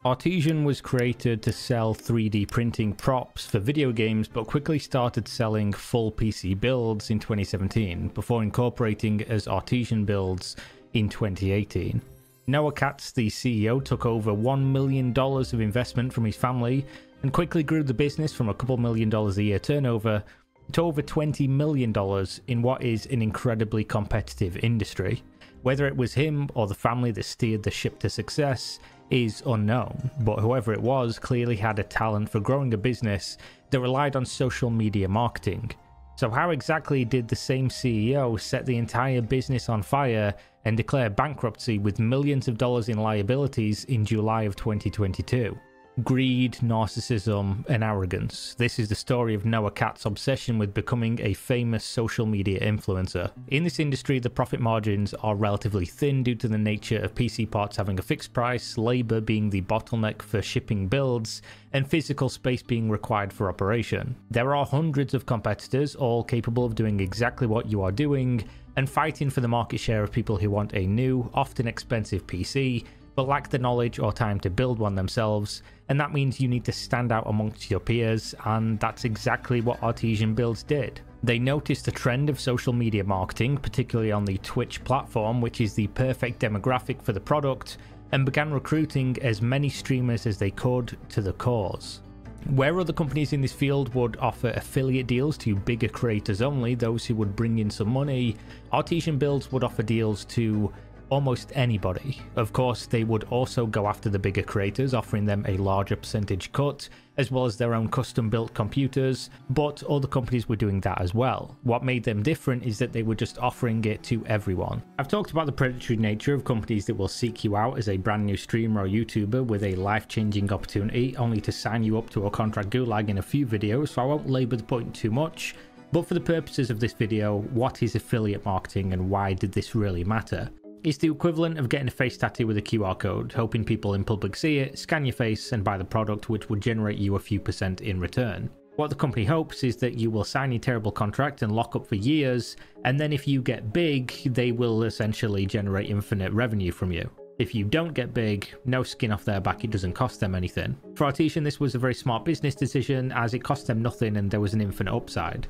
Artesian was created to sell 3D printing props for video games, but quickly started selling full PC builds in 2017 before incorporating as Artesian builds in 2018. Noah Katz, the CEO, took over $1 million of investment from his family and quickly grew the business from a couple $1 million a year turnover to over $20 million in what is an incredibly competitive industry. Whether it was him or the family that steered the ship to success is unknown, but whoever it was clearly had a talent for growing a business that relied on social media marketing. So how exactly did the same CEO set the entire business on fire and declare bankruptcy with millions of dollars in liabilities in July of 2022? Greed, narcissism, and arrogance. This is the story of Noah Katz's obsession with becoming a famous social media influencer. In this industry, the profit margins are relatively thin due to the nature of PC parts having a fixed price, labor being the bottleneck for shipping builds, and physical space being required for operation. There are hundreds of competitors, all capable of doing exactly what you are doing, and fighting for the market share of people who want a new, often expensive PC, but lack the knowledge or time to build one themselves, and that means you need to stand out amongst your peers, and that's exactly what Artesian Builds did. They noticed a trend of social media marketing, particularly on the Twitch platform, which is the perfect demographic for the product, and began recruiting as many streamers as they could to the cause. Where other companies in this field would offer affiliate deals to bigger creators only, those who would bring in some money, Artesian Builds would offer deals to almost anybody. Of course, they would also go after the bigger creators, offering them a larger percentage cut, as well as their own custom-built computers, but other companies were doing that as well. What made them different is that they were just offering it to everyone. I've talked about the predatory nature of companies that will seek you out as a brand new streamer or YouTuber with a life-changing opportunity, only to sign you up to a contract gulag in a few videos, so I won't labour the point too much. But for the purposes of this video, what is affiliate marketing and why did this really matter? It's the equivalent of getting a face tattoo with a QR code, hoping people in public see it, scan your face, and buy the product, which would generate you a few % in return. What the company hopes is that you will sign your terrible contract and lock up for years, and then if you get big, they will essentially generate infinite revenue from you. If you don't get big, no skin off their back, it doesn't cost them anything. For Artesian, this was a very smart business decision, as it cost them nothing and there was an infinite upside.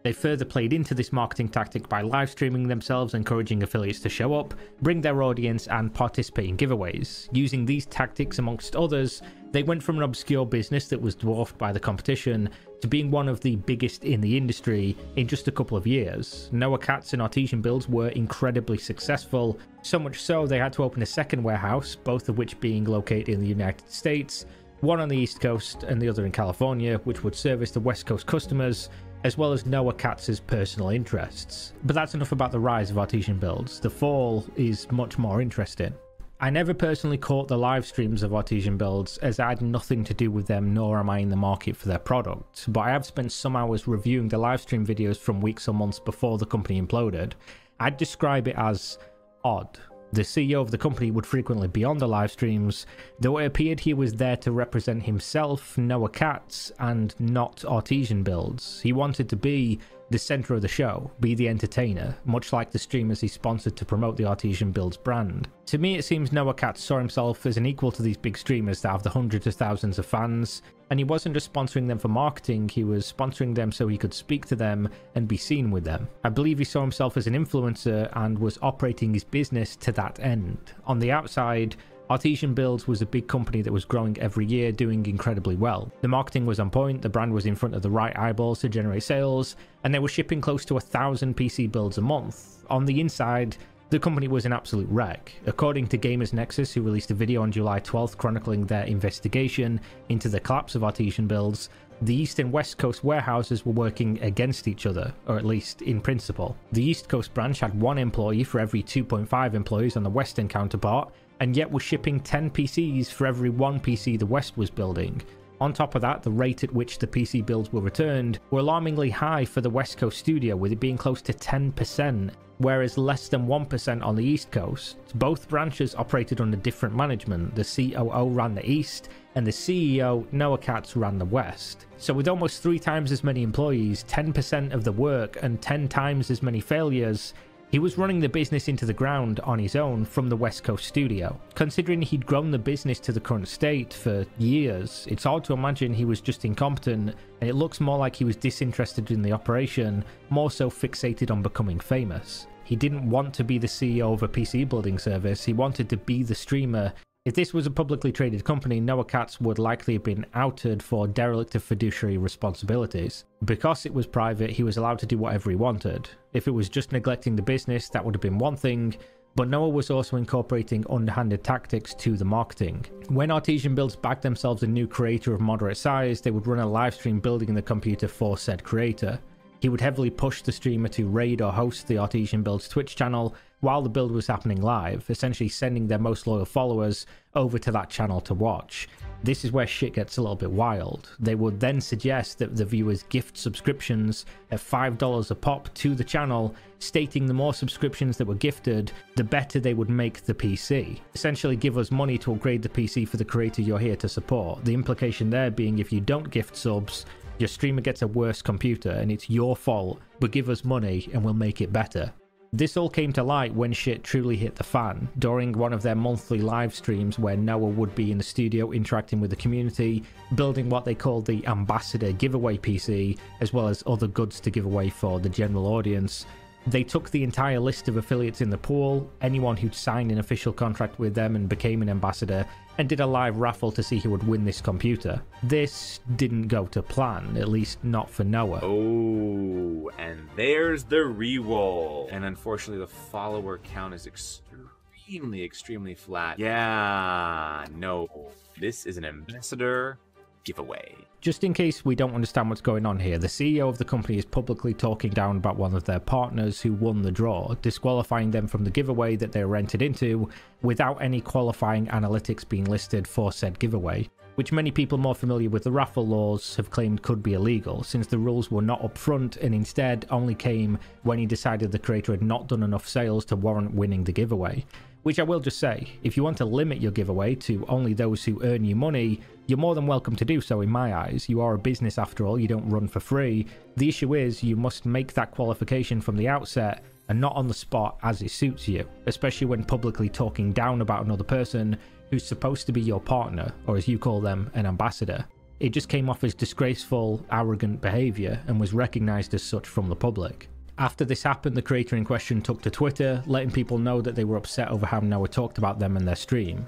They further played into this marketing tactic by live streaming themselves, encouraging affiliates to show up, bring their audience, and participate in giveaways. Using these tactics amongst others, they went from an obscure business that was dwarfed by the competition to being one of the biggest in the industry in just a couple of years. Noah Katz and Artesian Builds were incredibly successful, so much so they had to open a second warehouse, both of which being located in the United States, one on the East Coast and the other in California, which would service the West Coast customers, as well as Noah Katz's personal interests. But that's enough about the rise of Artesian Builds. The fall is much more interesting. I never personally caught the live streams of Artesian Builds, as I had nothing to do with them, nor am I in the market for their product, but I have spent some hours reviewing the live stream videos from weeks or months before the company imploded. I'd describe it as odd. The CEO of the company would frequently be on the live streams, though it appeared he was there to represent himself, Noah Katz, and not Artesian Builds. He wanted to be the center of the show, be the entertainer, much like the streamers he sponsored to promote the Artesian Builds brand. To me, it seems Noah Katz saw himself as an equal to these big streamers that have the hundreds of thousands of fans, and he wasn't just sponsoring them for marketing, he was sponsoring them so he could speak to them and be seen with them. I believe he saw himself as an influencer and was operating his business to that end. On the outside, Artesian Builds was a big company that was growing every year, doing incredibly well. The marketing was on point, the brand was in front of the right eyeballs to generate sales, and they were shipping close to 1,000 PC builds a month. On the inside, the company was an absolute wreck. According to Gamers Nexus, who released a video on July 12th chronicling their investigation into the collapse of Artesian Builds, the East and West Coast warehouses were working against each other, or at least in principle. The East Coast branch had 1 employee for every 2.5 employees on the Western counterpart, and yet was shipping 10 PCs for every 1 PC the West was building. On top of that, the rate at which the PC builds were returned were alarmingly high for the West Coast studio, with it being close to 10%, whereas less than 1% on the East Coast. Both branches operated under different management. The COO ran the East, and the CEO, Noah Katz, ran the West. So with almost 3 times as many employees, 10% of the work, and 10 times as many failures, He was running the business into the ground on his own from the West Coast studio. Considering he'd grown the business to the current state for years, it's hard to imagine he was just incompetent, and it looks more like he was disinterested in the operation, more so fixated on becoming famous. He didn't want to be the CEO of a PC building service, he wanted to be the streamer. If this was a publicly traded company, Noah Katz would likely have been outed for derelict of fiduciary responsibilities. Because it was private, he was allowed to do whatever he wanted. If it was just neglecting the business, that would have been one thing, but Noah was also incorporating underhanded tactics to the marketing. When Artesian Builds backed themselves a new creator of moderate size, they would run a live stream building the computer for said creator. He would heavily push the streamer to raid or host the Artesian Builds Twitch channel while the build was happening live, essentially sending their most loyal followers over to that channel to watch. This is where shit gets a little bit wild. They would then suggest that the viewers gift subscriptions at $5 a pop to the channel, stating the more subscriptions that were gifted, the better they would make the PC. Essentially give us money to upgrade the PC for the creator you're here to support. The implication there being if you don't gift subs, your streamer gets a worse computer and it's your fault, but give us money and we'll make it better. This all came to light when shit truly hit the fan, during one of their monthly live streams where Noah would be in the studio interacting with the community, building what they called the Ambassador giveaway PC, as well as other goods to give away for the general audience. They took the entire list of affiliates in the pool, anyone who'd signed an official contract with them and became an ambassador, and did a live raffle to see who would win this computer. This didn't go to plan, at least not for Noah. Oh, and there's the reroll. And unfortunately, the follower count is extremely flat. Yeah, no. This is an ambassador giveaway. Just in case we don't understand what's going on here, the CEO of the company is publicly talking down about one of their partners who won the draw, disqualifying them from the giveaway that they were entered into without any qualifying analytics being listed for said giveaway, which many people more familiar with the raffle laws have claimed could be illegal, since the rules were not upfront and instead only came when he decided the creator had not done enough sales to warrant winning the giveaway. Which I will just say, if you want to limit your giveaway to only those who earn you money, you're more than welcome to do so in my eyes. You are a business after all, you don't run for free. The issue is you must make that qualification from the outset and not on the spot as it suits you, especially when publicly talking down about another person who's supposed to be your partner, or as you call them, an ambassador. It just came off as disgraceful, arrogant behaviour and was recognised as such from the public. After this happened, the creator in question took to Twitter, letting people know that they were upset over how Noah talked about them and their stream.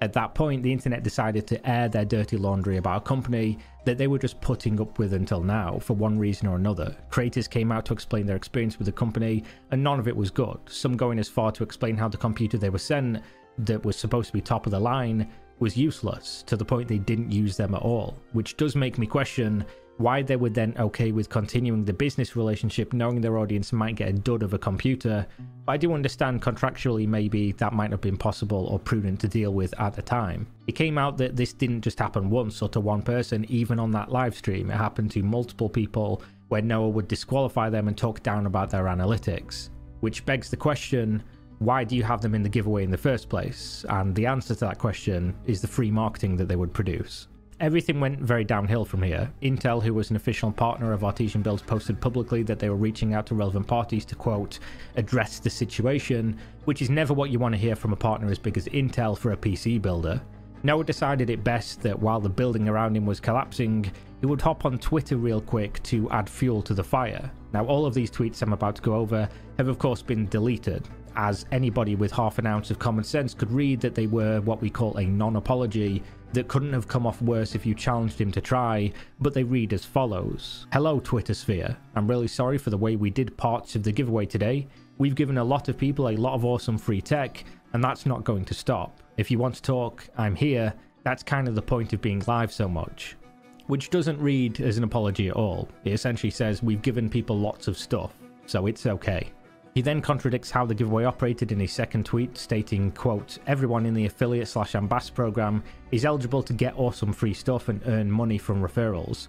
At that point, the internet decided to air their dirty laundry about a company that they were just putting up with until now, for one reason or another. Creators came out to explain their experience with the company, and none of it was good, some going as far to explain how the computer they were sent, that was supposed to be top of the line, was useless, to the point they didn't use them at all, which does make me question why they were then okay with continuing the business relationship knowing their audience might get a dud of a computer, but I do understand contractually maybe that might have been possible or prudent to deal with at the time. It came out that this didn't just happen once or to one person, even on that live stream, it happened to multiple people where Noah would disqualify them and talk down about their analytics. Which begs the question, why do you have them in the giveaway in the first place? And the answer to that question is the free marketing that they would produce. Everything went very downhill from here. Intel, who was an official partner of Artesian Builds, posted publicly that they were reaching out to relevant parties to, quote, address the situation, which is never what you want to hear from a partner as big as Intel for a PC builder. Noah decided it best that while the building around him was collapsing, he would hop on Twitter real quick to add fuel to the fire. Now, all of these tweets I'm about to go over have of course been deleted, as anybody with half an ounce of common sense could read that they were what we call a non-apology that couldn't have come off worse if you challenged him to try, but they read as follows. Hello Twitter sphere, I'm really sorry for the way we did parts of the giveaway today. We've given a lot of people a lot of awesome free tech, and that's not going to stop. If you want to talk, I'm here. That's kind of the point of being live so much. Which doesn't read as an apology at all. It essentially says we've given people lots of stuff, so it's okay. He then contradicts how the giveaway operated in his second tweet, stating, quote, everyone in the affiliate/ambassador program is eligible to get awesome free stuff and earn money from referrals,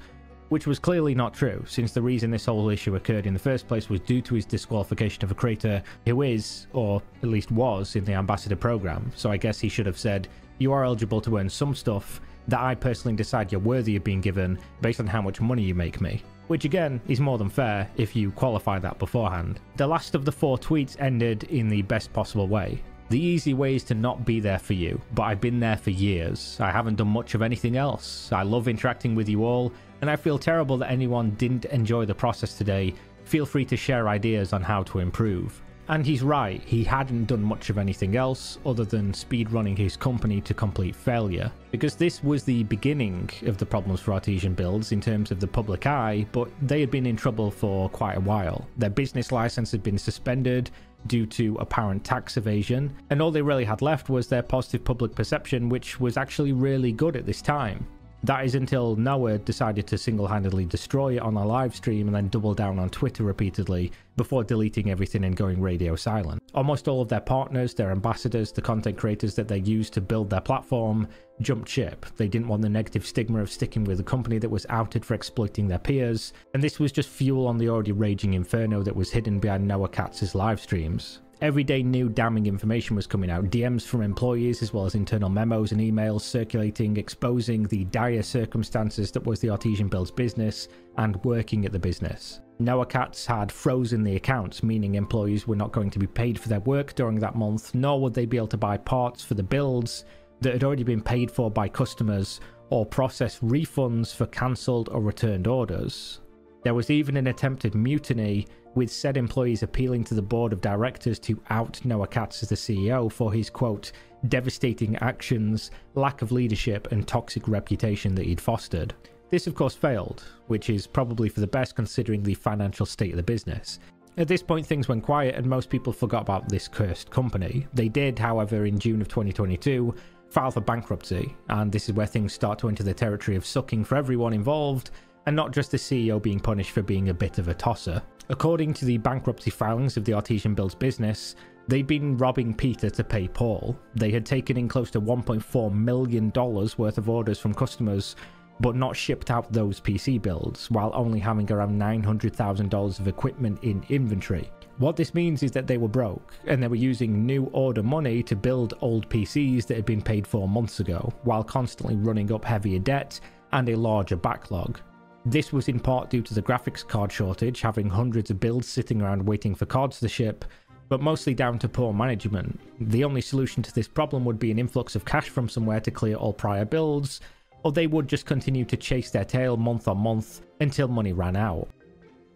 which was clearly not true, since the reason this whole issue occurred in the first place was due to his disqualification of a creator who is, or at least was, in the ambassador program. So I guess he should have said, you are eligible to earn some stuff, that I personally decide you're worthy of being given based on how much money you make me. Which again is more than fair if you qualify that beforehand. The last of the 4 tweets ended in the best possible way. The easy way is to not be there for you, but I've been there for years. I haven't done much of anything else. I love interacting with you all, and I feel terrible that anyone didn't enjoy the process today. Feel free to share ideas on how to improve. And he's right, he hadn't done much of anything else other than speedrunning his company to complete failure. Because this was the beginning of the problems for Artesian Builds in terms of the public eye, but they had been in trouble for quite a while. Their business license had been suspended due to apparent tax evasion, and all they really had left was their positive public perception, which was actually really good at this time. That is until Noah decided to single-handedly destroy it on a live stream and then double down on Twitter repeatedly before deleting everything and going radio silent. Almost all of their partners, their ambassadors, the content creators that they used to build their platform jumped ship. They didn't want the negative stigma of sticking with a company that was outed for exploiting their peers, and this was just fuel on the already raging inferno that was hidden behind Noah Katz's live streams. Every day new damning information was coming out, DMs from employees as well as internal memos and emails circulating, exposing the dire circumstances that was the Artesian Builds business and working at the business. Noah Katz had frozen the accounts, meaning employees were not going to be paid for their work during that month, nor would they be able to buy parts for the builds that had already been paid for by customers or process refunds for cancelled or returned orders. There was even an attempted mutiny, with said employees appealing to the board of directors to out Noah Katz as the CEO for his, quote, devastating actions, lack of leadership and toxic reputation that he'd fostered. This of course failed, which is probably for the best considering the financial state of the business. At this point things went quiet and most people forgot about this cursed company. They did, however, in June of 2022, file for bankruptcy, and this is where things start to enter the territory of sucking for everyone involved, and not just the CEO being punished for being a bit of a tosser. According to the bankruptcy filings of the Artesian Builds business, they'd been robbing Peter to pay Paul. They had taken in close to $1.4 million worth of orders from customers, but not shipped out those PC builds, while only having around $900,000 of equipment in inventory. What this means is that they were broke, and they were using new order money to build old PCs that had been paid for months ago, while constantly running up heavier debt and a larger backlog. This was in part due to the graphics card shortage, having hundreds of builds sitting around waiting for cards to ship, but mostly down to poor management. The only solution to this problem would be an influx of cash from somewhere to clear all prior builds, or they would just continue to chase their tail month on month until money ran out.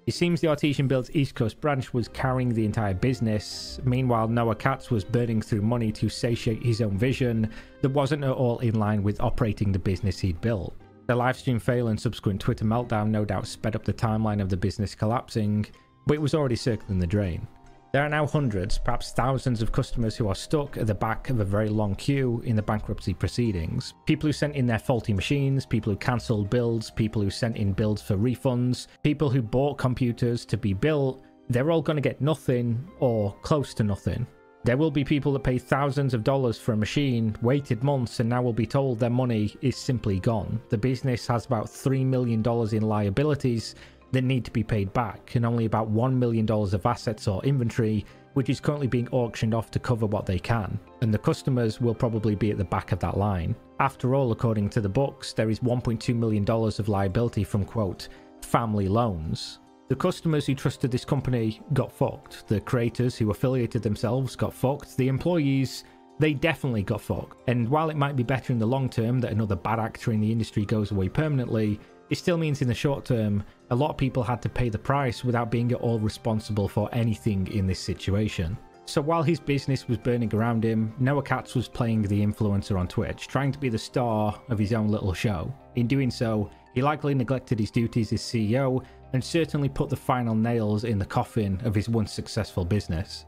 It seems the Artesian Builds East Coast branch was carrying the entire business. Meanwhile, Noah Katz was burning through money to satiate his own vision that wasn't at all in line with operating the business he'd built. The livestream fail and subsequent Twitter meltdown no doubt sped up the timeline of the business collapsing, but it was already circling the drain. There are now hundreds, perhaps thousands of customers who are stuck at the back of a very long queue in the bankruptcy proceedings. People who sent in their faulty machines, people who cancelled builds, people who sent in builds for refunds, people who bought computers to be built, they're all going to get nothing or close to nothing. There will be people that pay thousands of dollars for a machine, waited months, and now will be told their money is simply gone. The business has about $3 million in liabilities that need to be paid back, and only about $1 million of assets or inventory, which is currently being auctioned off to cover what they can. And the customers will probably be at the back of that line. After all, according to the books, there is $1.2 million of liability from, quote, family loans. The customers who trusted this company got fucked. The creators who affiliated themselves got fucked. The employees, they definitely got fucked. And while it might be better in the long term that another bad actor in the industry goes away permanently, it still means in the short term, a lot of people had to pay the price without being at all responsible for anything in this situation. So while his business was burning around him, Noah Katz was playing the influencer on Twitch, trying to be the star of his own little show. In doing so, he likely neglected his duties as CEO and certainly put the final nails in the coffin of his once successful business.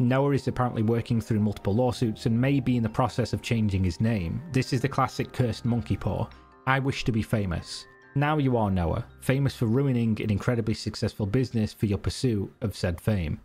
Noah is apparently working through multiple lawsuits and may be in the process of changing his name. This is the classic cursed monkey paw. I wish to be famous. Now you are, Noah, famous for ruining an incredibly successful business for your pursuit of said fame.